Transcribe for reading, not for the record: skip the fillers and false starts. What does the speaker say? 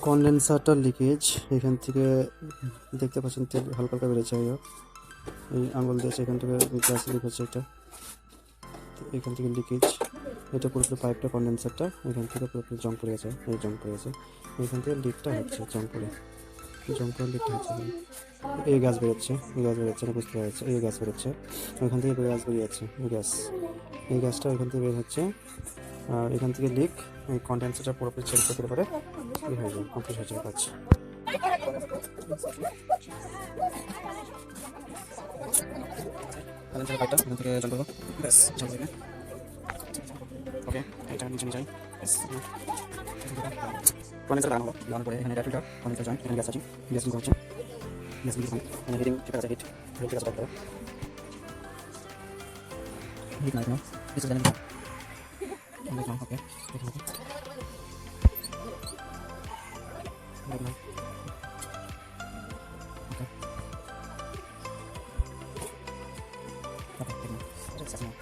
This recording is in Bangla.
কনডেন্সারটার লিকেজ এখান থেকে দেখতে পাচ্ছেন, তেল হালকা হালকা বেড়েছে। এই আঙুল দিয়েছে, এখান থেকে গ্যাস লিক হচ্ছে। এটা এখান থেকে লিকেজ, এটা পুরোপুরি পাইপটা, কনডেন্সারটা এখান থেকে পুরোপুরি জং পড়ে গেছে। এই জং পড়ে গেছে, এখান থেকে লিকটা হচ্ছে, জং করে লিকটা হচ্ছে। এই গ্যাস বেরোচ্ছে, না বুঝতে পারা যাচ্ছে। এই গ্যাস বেরোচ্ছে, ওইখান থেকে গ্যাস বেরিয়ে যাচ্ছে। এই গ্যাসটা ওইখান থেকে বের হচ্ছে, আর এখান থেকে লিক। এই কনডেন্সারটা পুরোপুরি চেক করতে পারে, এই হয়ে যায়, কমপ্লিট হয়ে যায় কাজ। পাইপটা এখান থেকে জং করবো, ব্যাস জং থেকে। ওকে, এটা নিচে নিয়ে যাই। কনডেন্সার লাগানো হলো, লাগানোর পরে এখানে এটা ফিল্টার, কনডেন্সার জয়েন্ট, এখানে গ্যাস আছে, গ্যাস লিক হচ্ছে, গ্যাস লিক এখানে হিটিং ঠিক আছে, হিট ঠিক আছে, হিট নাই, কিছু জানেন না। দেখলাম, ওকে, দেখলাম, দেখলাম, ওকে, ওকে, দেখলাম,